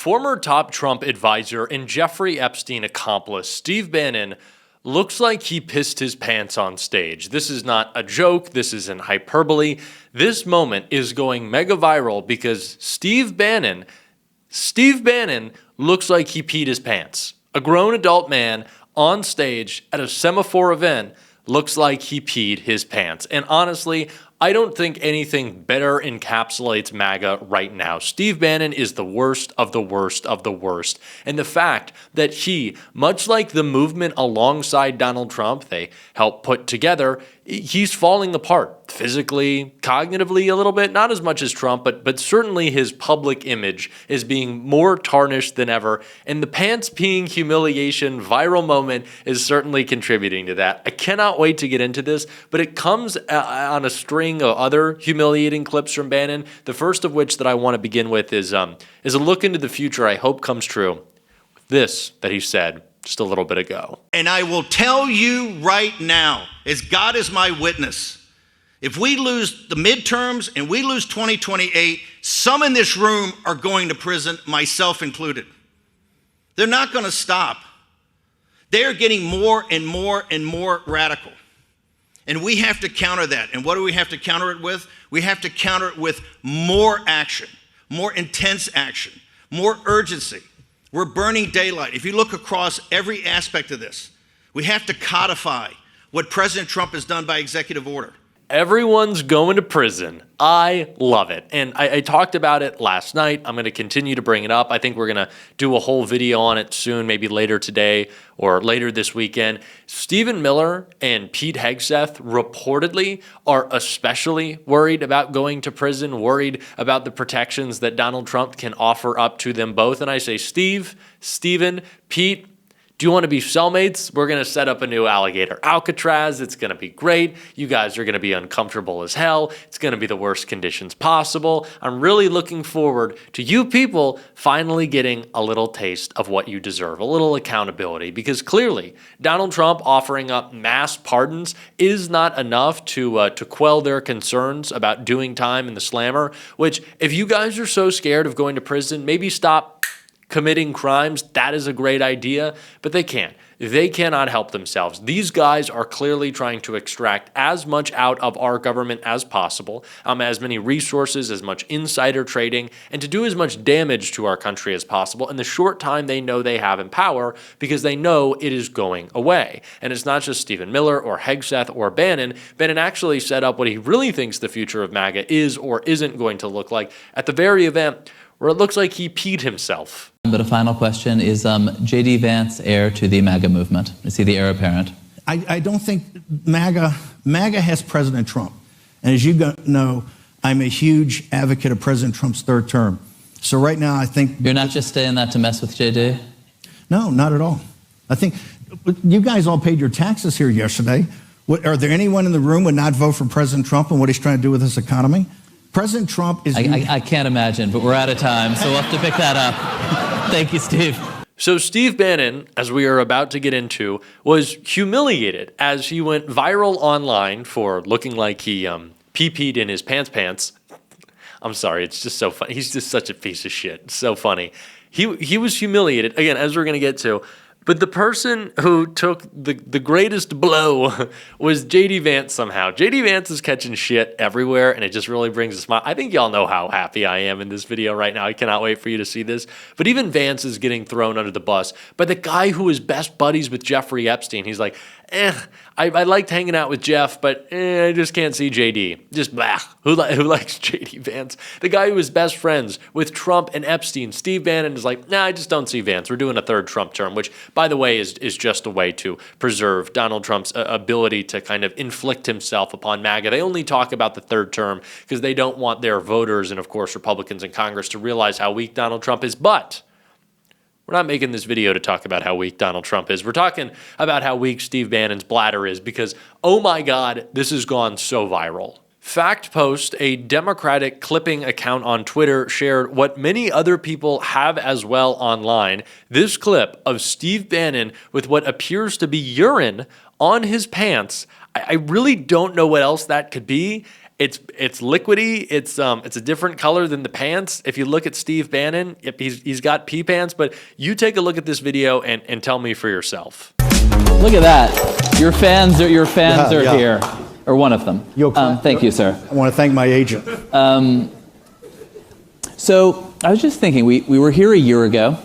Former top Trump advisor and Jeffrey Epstein accomplice Steve Bannon looks like he pissed his pants on stage. This is not a joke. This isn't hyperbole. This moment is going mega viral because Steve Bannon looks like he peed his pants. A grown adult man on stage at a semaphore event looks like he peed his pants. And honestly, I don't think anything better encapsulates MAGA right now. Steve Bannon is the worst of the worst of the worst. And the fact that he, much like the movement alongside Donald Trump, they helped put together, he's falling apart physically, cognitively a little bit, not as much as Trump, but certainly his public image is being more tarnished than ever. And the pants peeing humiliation viral moment is certainly contributing to that. I cannot wait to get into this, but it comes on a string of other humiliating clips from Bannon. The first of which that I want to begin with is a look into the future I hope comes true. This that he said just a little bit ago. And I will tell you right now, as God is my witness, if we lose the midterms and we lose 2028, some in this room are going to prison, myself included. They're not going to stop. They're getting more and more and more radical. And we have to counter that. And what do we have to counter it with? We have to counter it with more action, more intense action, more urgency. We're burning daylight. If you look across every aspect of this, we have to codify what President Trump has done by executive order. Everyone's going to prison. I love it. And I talked about it last night. I'm going to continue to bring it up. I think we're going to do a whole video on it soon, maybe later today or later this weekend. Stephen Miller and Pete Hegseth reportedly are especially worried about going to prison, worried about the protections that Donald Trump can offer up to them both. And I say, Stephen, Pete, do you want to be cellmates? We're going to set up a new alligator Alcatraz. It's going to be great. You guys are going to be uncomfortable as hell. It's going to be the worst conditions possible. I'm really looking forward to you people finally getting a little taste of what you deserve, a little accountability, because clearly Donald Trump offering up mass pardons is not enough to quell their concerns about doing time in the slammer, which if you guys are so scared of going to prison, maybe stop committing crimes. That is a great idea, but they can't. They cannot help themselves. These guys are clearly trying to extract as much out of our government as possible, as many resources, as much insider trading, and to do as much damage to our country as possible in the short time they know they have in power, because they know it is going away. And it's not just Stephen Miller or Hegseth or Bannon. Bannon actually set up what he really thinks the future of MAGA is or isn't going to look like at the very event where it looks like he peed himself. But a final question, is J.D. Vance heir to the MAGA movement? Is he the heir apparent? I don't think MAGA has President Trump. And as you know, I'm a huge advocate of President Trump's third term. So right now I think— You're not just saying that to mess with J.D.? No, not at all. I think you guys all paid your taxes here yesterday. Are there anyone in the room who would not vote for President Trump and what he's trying to do with this economy? President Trump is— I can't imagine, but we're out of time, so we'll have to pick that up. Thank you, Steve. So Steve Bannon, as we are about to get into, was humiliated as he went viral online for looking like he pee-peed in his pants. I'm sorry, it's just so funny. He's just such a piece of shit. It's so funny. He was humiliated, again, as we're going to get to. But the person who took the greatest blow was J.D. Vance somehow. J.D. Vance is catching shit everywhere, and it just really brings a smile. I think y'all know how happy I am in this video right now. I cannot wait for you to see this. But even Vance is getting thrown under the bus by the guy who is best buddies with Jeffrey Epstein. He's like, I liked hanging out with Jeff, but I just can't see JD. Just blah. Who likes JD Vance? The guy who was best friends with Trump and Epstein, Steve Bannon, is like, nah, I just don't see Vance. We're doing a third Trump term, which, by the way, is just a way to preserve Donald Trump's ability to kind of inflict himself upon MAGA. They only talk about the third term because they don't want their voters and, of course, Republicans in Congress to realize how weak Donald Trump is. But we're not making this video to talk about how weak Donald Trump is. We're talking about how weak Steve Bannon's bladder is because, oh my God, this has gone so viral. Fact Post, a Democratic clipping account on Twitter, shared what many other people have as well online. This clip of Steve Bannon with what appears to be urine on his pants. I really don't know what else that could be. It's liquidy. It's a different color than the pants. If you look at Steve Bannon, he's got pee pants. But you take a look at this video and tell me for yourself. Look at that. Your fans are here, or one of them. Thank you, sir. I want to thank my agent. So I was just thinking, we were here a year ago,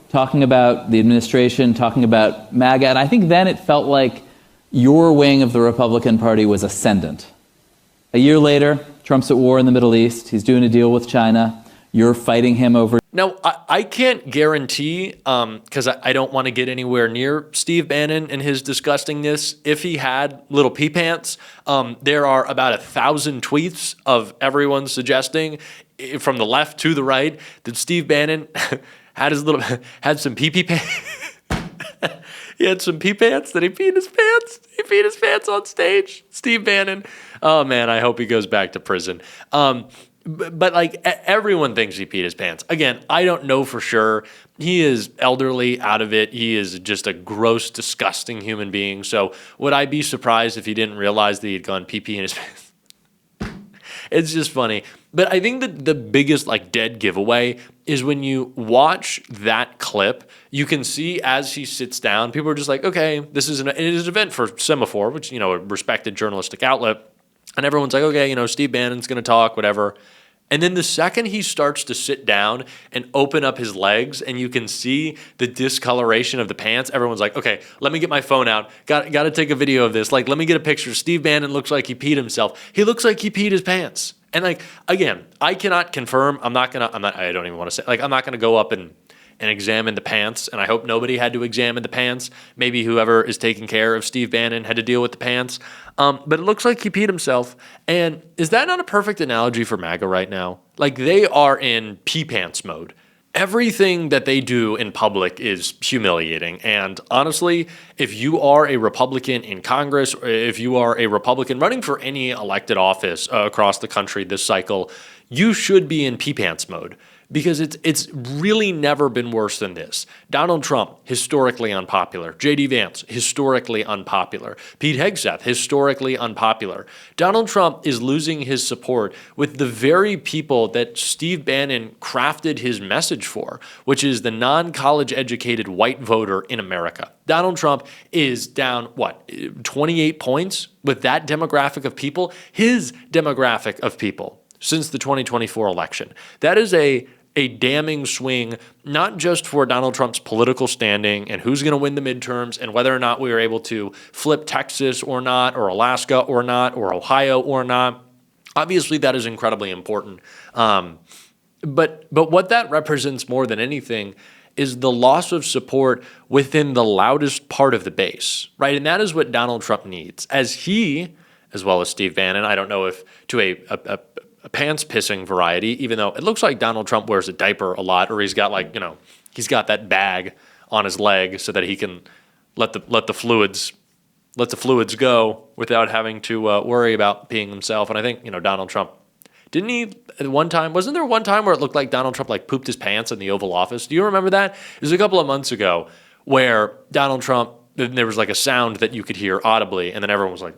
talking about the administration, talking about MAGA, and I think then it felt like your wing of the Republican Party was ascendant. A year later, Trump's at war in the Middle East. He's doing a deal with China. You're fighting him over. Now, I can't guarantee, because I don't want to get anywhere near Steve Bannon and his disgustingness. If he had little pee pants, there are about 1,000 tweets of everyone suggesting, from the left to the right, that Steve Bannon had some pee pants. He had some pee pants. That he peed his pants. He peed his pants on stage. Steve Bannon. Oh man, I hope he goes back to prison. But like everyone thinks he peed his pants. Again, I don't know for sure. He is elderly, out of it. He is just a gross, disgusting human being. So would I be surprised if he didn't realize that he'd gone pee in his pants? It's just funny. But I think that the biggest like dead giveaway is when you watch that clip, you can see as he sits down, people are just like, okay, this is it is an event for Semaphore, which, you know, a respected journalistic outlet. And everyone's like, okay, you know, Steve Bannon's going to talk, whatever. And then the second he starts to sit down and open up his legs and you can see the discoloration of the pants, everyone's like, okay, let me get my phone out. Got to take a video of this. Like, let me get a picture. Steve Bannon looks like he peed himself. He looks like he peed his pants. And like, again, I cannot confirm. I don't even want to say, like, I'm not going to go up and examine the pants. And I hope nobody had to examine the pants. Maybe whoever is taking care of Steve Bannon had to deal with the pants. But it looks like he peed himself. And is that not a perfect analogy for MAGA right now? Like, they are in pee pants mode. Everything that they do in public is humiliating. And honestly, if you are a Republican in Congress, or if you are a Republican running for any elected office across the country this cycle, you should be in pee pants mode. Because it's really never been worse than this. Donald Trump, historically unpopular. J.D. Vance, historically unpopular. Pete Hegseth, historically unpopular. Donald Trump is losing his support with the very people that Steve Bannon crafted his message for, which is the non-college educated white voter in America. Donald Trump is down, 28 points with that demographic of people? His demographic of people since the 2024 election. That is a damning swing, not just for Donald Trump's political standing and who's going to win the midterms and whether or not we are able to flip Texas or not, or Alaska or not, or Ohio or not. Obviously, that is incredibly important. But what that represents more than anything is the loss of support within the loudest part of the base, right? And that is what Donald Trump needs. As he, as well as Steve Bannon, I don't know if to a pants pissing variety, even though it looks like Donald Trump wears a diaper a lot, or he's got he's got that bag on his leg so that he can let the fluids go without having to worry about peeing himself. And I think, Donald Trump, didn't he at one time, wasn't there one time where it looked like Donald Trump like pooped his pants in the Oval Office? Do you remember that? It was a couple of months ago where Donald Trump, there was like a sound that you could hear audibly, and then everyone was like,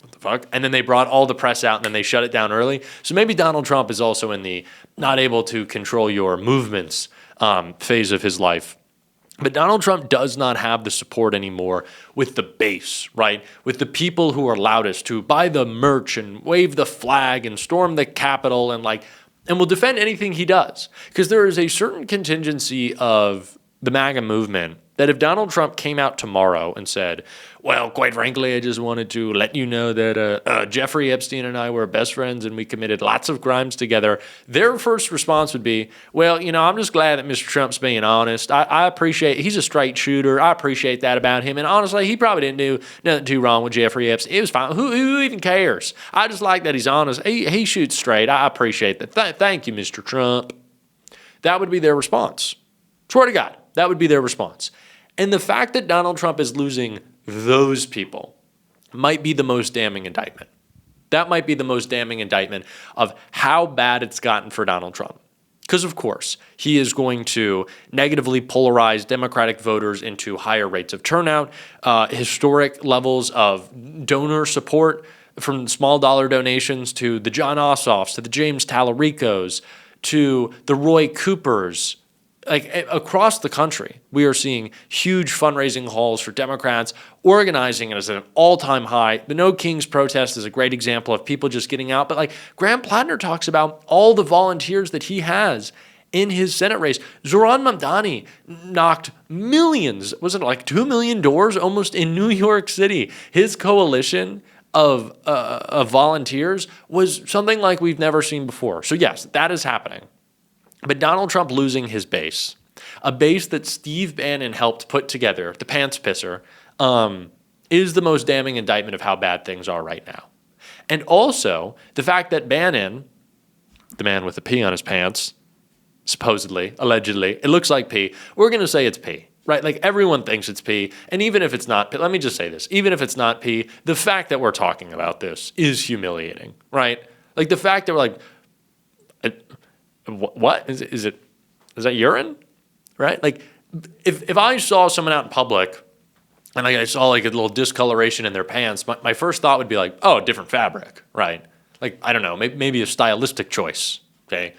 what the fuck? And then they brought all the press out and then they shut it down early. So maybe Donald Trump is also in the not able to control your movements phase of his life. But Donald Trump does not have the support anymore with the base, right? With the people who are loudest, who buy the merch and wave the flag and storm the Capitol and will defend anything he does. Because there is a certain contingency of the MAGA movement that if Donald Trump came out tomorrow and said, well, quite frankly, I just wanted to let you know that Jeffrey Epstein and I were best friends and we committed lots of crimes together, their first response would be, well, I'm just glad that Mr. Trump's being honest. I appreciate, he's a straight shooter. I appreciate that about him. And honestly, he probably didn't do nothing too wrong with Jeffrey Epstein. It was fine. Who even cares? I just like that he's honest. He shoots straight. I appreciate that. Thank you, Mr. Trump. That would be their response. Swear to God, that would be their response. And the fact that Donald Trump is losing those people might be the most damning indictment. That might be the most damning indictment of how bad it's gotten for Donald Trump. Because, of course, he is going to negatively polarize Democratic voters into higher rates of turnout, historic levels of donor support from small dollar donations to the John Ossoffs, to the James Tallaricos, to the Roy Coopers. Like across the country, we are seeing huge fundraising hauls for Democrats. Organizing is at an all-time high. The No Kings protest is a great example of people just getting out. But like Graham Plattner talks about all the volunteers that he has in his Senate race. Zohran Mamdani knocked millions, wasn't it like 2 million doors almost in New York City? His coalition of volunteers was something like we've never seen before. So yes, that is happening. But Donald Trump losing his base, a base that Steve Bannon helped put together, the pants pisser, is the most damning indictment of how bad things are right now. And also the fact that Bannon, the man with the pee on his pants, supposedly, allegedly, it looks like pee. We're going to say it's pee, right? Like everyone thinks it's pee. And even if it's not pee, let me just say this, even if it's not pee, the fact that we're talking about this is humiliating, right? Like the fact that we're like, what is that urine, right? Like if I saw someone out in public and I saw like a little discoloration in their pants, my first thought would be like, oh, different fabric, right? Like I don't know, maybe a stylistic choice. Okay,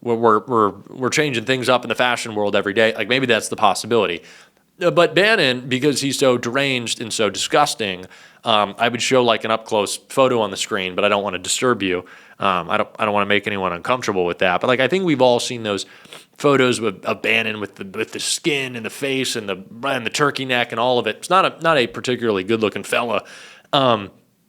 we're changing things up in the fashion world every day. Like maybe that's the possibility. But Bannon, because he's so deranged and so disgusting, I would show like an up close photo on the screen, but I don't want to disturb you. I don't want to make anyone uncomfortable with that. But like I think we've all seen those photos of Bannon with the skin and the face and the turkey neck and all of it. It's not a particularly good looking fella,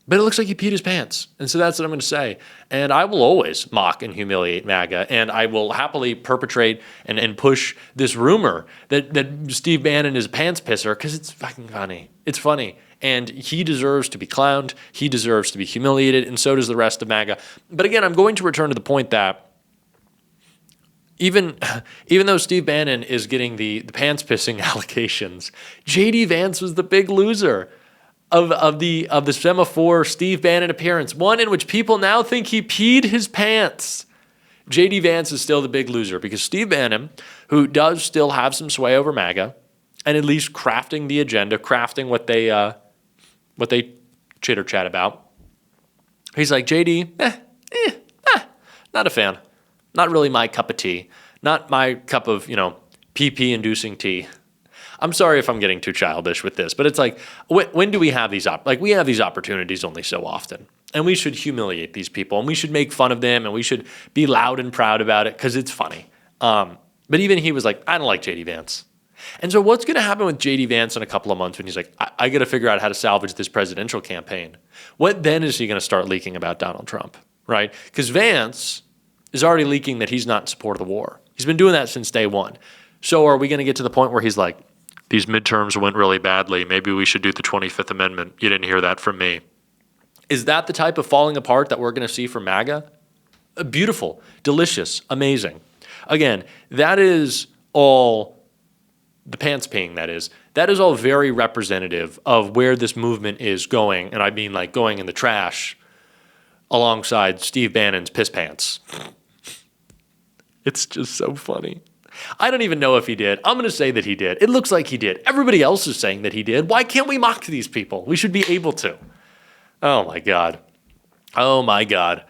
but it looks like he peed his pants. And so that's what I'm going to say. And I will always mock and humiliate MAGA, and I will happily perpetrate and push this rumor that Steve Bannon is a pants pisser because it's fucking funny. It's funny. And he deserves to be clowned. He deserves to be humiliated, and so does the rest of MAGA. But again, I'm going to return to the point that even though Steve Bannon is getting the pants pissing allegations, J.D. Vance was the big loser of the semaphore Steve Bannon appearance, one in which people now think he peed his pants. J.D. Vance is still the big loser because Steve Bannon, who does still have some sway over MAGA, and at least crafting the agenda, crafting what they chitter chat about, he's like, JD, not a fan. Not really my cup of tea. Not my cup of, PP-inducing tea. I'm sorry if I'm getting too childish with this, but it's like, when do we have these we have these opportunities only so often, and we should humiliate these people, and we should make fun of them, and we should be loud and proud about it because it's funny. But even he was like, I don't like J.D. Vance. And so what's going to happen with J.D. Vance in a couple of months when he's like, I got to figure out how to salvage this presidential campaign? What then is he going to start leaking about Donald Trump, right? Because Vance is already leaking that he's not in support of the war. He's been doing that since day one. So are we going to get to the point where he's like, these midterms went really badly. Maybe we should do the 25th Amendment. You didn't hear that from me. Is that the type of falling apart that we're going to see from MAGA? Beautiful, delicious, amazing. Again, that is all the pants peeing, that is all very representative of where this movement is going. And I mean like going in the trash alongside Steve Bannon's piss pants. It's just so funny. I don't even know if he did. I'm going to say that he did. It looks like he did. Everybody else is saying that he did. Why can't we mock these people? We should be able to. Oh my God. Oh my God.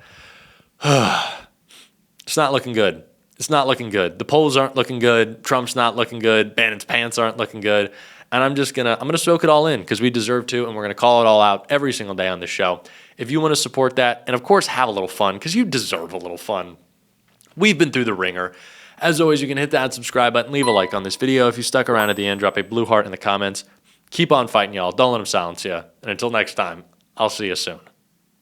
It's not looking good. It's not looking good. The polls aren't looking good. Trump's not looking good. Bannon's pants aren't looking good. And I'm gonna soak it all in because we deserve to, and we're gonna call it all out every single day on this show. If you want to support that, and of course have a little fun, because you deserve a little fun. We've been through the ringer. As always, you can hit that subscribe button, leave a like on this video. If you stuck around at the end, drop a blue heart in the comments. Keep on fighting, y'all. Don't let them silence you. And until next time, I'll see you soon.